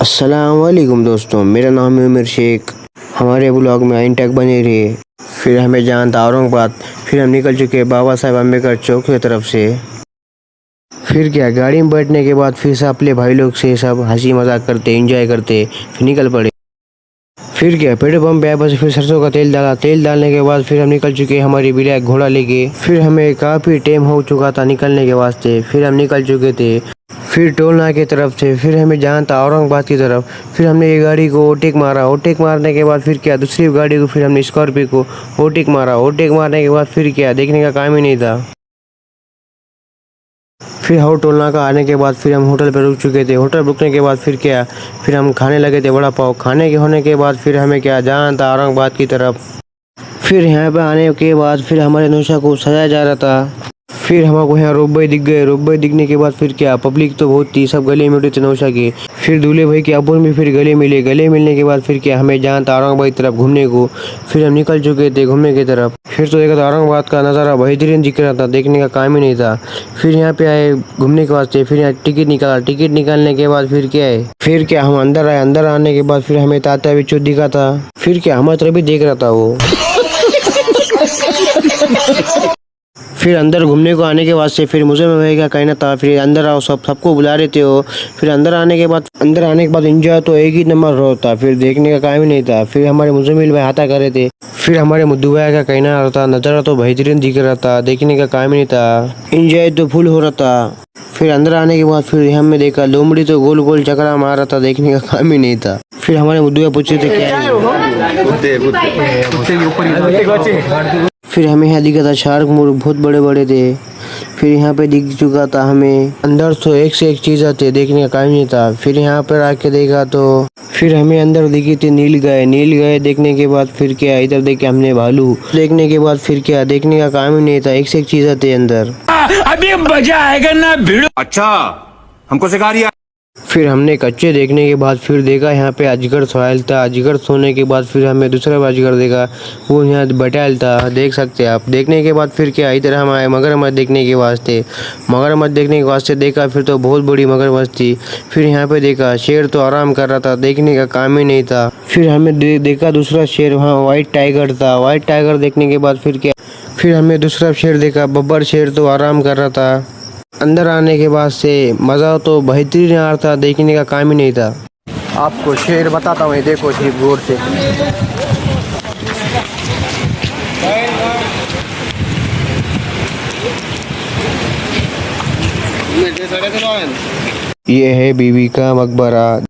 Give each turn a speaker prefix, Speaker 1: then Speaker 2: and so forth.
Speaker 1: अस्सलाम वालेकुम दोस्तों, मेरा नाम है उमर शेख। हमारे ब्लॉग में आइन तक बने रहे। फिर हमें जाना था औरंगाबाद। फिर हम निकल चुके बाबा साहेब अम्बेडकर चौक की तरफ से। फिर क्या, गाड़ी में बैठने के बाद फिर से अपने भाई लोग से सब हंसी मजाक करते एंजॉय करते फिर निकल पड़े। फिर क्या, पेट्रोल पंप पे बस फिर सरसों का तेल डाला। तेल डालने के बाद फिर हम निकल चुके हमारी ब्लैक घोड़ा लेके। फिर हमें काफ़ी टाइम हो चुका था निकलने के वास्ते। फिर हम निकल चुके थे फिर टोलना की तरफ से। फिर हमें जाना था औरंगाबाद की तरफ। फिर हमने ये गाड़ी को ओवरटेक मारा। ओवरटेक मारने के बाद फिर क्या, दूसरी गाड़ी को फिर हमने स्कॉर्पियो को ओवरटेक मारा। ओवरटेक मारने के बाद फिर क्या, देखने का काम ही नहीं था। फिर हाउ टोलना का आने के बाद फिर हम होटल पर रुक चुके थे। होटल रुकने के बाद फिर क्या, फिर हम खाने लगे थे वड़ा पाव। खाने के होने के बाद फिर हमें क्या, जाना था औरंगाबाद की तरफ। फिर यहाँ पे आने के बाद फिर हमारे नौशा को सजाया जा रहा था। फिर हमको यहाँ रोप भाई दिख गए। रोप भाई दिखने के बाद फिर क्या, पब्लिक तो बहुत थी, सब गले मिले थे नौशा के। फिर दूल्हे भाई के अब्बू भी फिर गले मिले। गले मिलने के बाद फिर क्या, हमें जाना था औरंगाबाद की तरफ घूमने को। फिर हम निकल चुके थे घूमने की तरफ। फिर तो देखा था औरंगाबाद का नज़ारा बेहतरीन दिख रहा था, देखने का काम ही नहीं था। फिर यहाँ पे आए घूमने के वास्ते। फिर यहाँ टिकट निकाला। टिकट निकालने के बाद फिर क्या है, फिर क्या हम अंदर आए। अंदर आने के बाद फिर हमें ताता बिच्छू दिखा था। फिर क्या, हमारी तरफ भी देख रहा था वो। फिर अंदर घूमने को आने के बाद से फिर मुझे में क्या कहना था, फिर अंदर आओ, सबको बुला रहे थे वो। फिर अंदर आने के बाद एंजॉय तो एक ही नंबर होता, फिर देखने का काम ही नहीं था। फिर हमारे मुजम्मिल भाई हाथा कर रहे थे। फिर हमारे मुद्दू भाई का कहना रहा था, नज़ारा तो बेहतरीन दिख रहा था, देखने का काम ही नहीं था, एंजॉय तो फुल हो रहा था। फिर अंदर आने के बाद फिर हमने देखा लोमड़ी तो गोल गोल चक्रा मार रहा था, देखने का काम ही नहीं था। फिर हमारे मुद्दू भाई पूछे थे क्या है? फिर हमें यहाँ दिखा था शार्क मुर्ग, बहुत बड़े बड़े थे। फिर यहाँ पे दिख चुका था हमें अंदर तो एक से एक चीज़ आती, देखने का काम नहीं था। फिर यहाँ पर आके देखा तो फिर हमें अंदर दिखी थी नील गाय। नील गाय देखने के बाद फिर क्या, इधर देखे हमने भालू। देखने के बाद फिर क्या, देखने का काम ही नहीं था, एक से एक चीज़ आती अंदर।
Speaker 2: अभी मजा आएगा ना भिड़ो। अच्छा, हमको सिखा रिया।
Speaker 1: फिर हमने कच्चे देखने के बाद फिर देखा यहाँ पे अजगर सोयल था। अजगर सोने के बाद फिर हमें दूसरा अजगर देखा, वो यहाँ बटाल था, देख सकते हैं आप। देखने के बाद फिर क्या, इधर हम आए मगरमच्छ देखने के वास्ते। मगरमच्छ देखने के वास्ते देखा, फिर तो बहुत बड़ी मगरमच्छ थी। फिर यहाँ पे देखा शेर तो आराम कर रहा था, देखने का काम ही नहीं था। फिर हमें देखा दूसरा शेर, वहाँ व्हाइट टाइगर था। व्हाइट टाइगर देखने के बाद फिर क्या, फिर हमें दूसरा शेर देखा, बब्बर शेर तो आराम कर रहा था। अंदर आने के बाद से मज़ा तो बेहतरीन आ रहा था, देखने का काम ही नहीं था। आपको शेर बताता हूँ, देखो ठीक गौर से। ये है बीबी का मकबरा।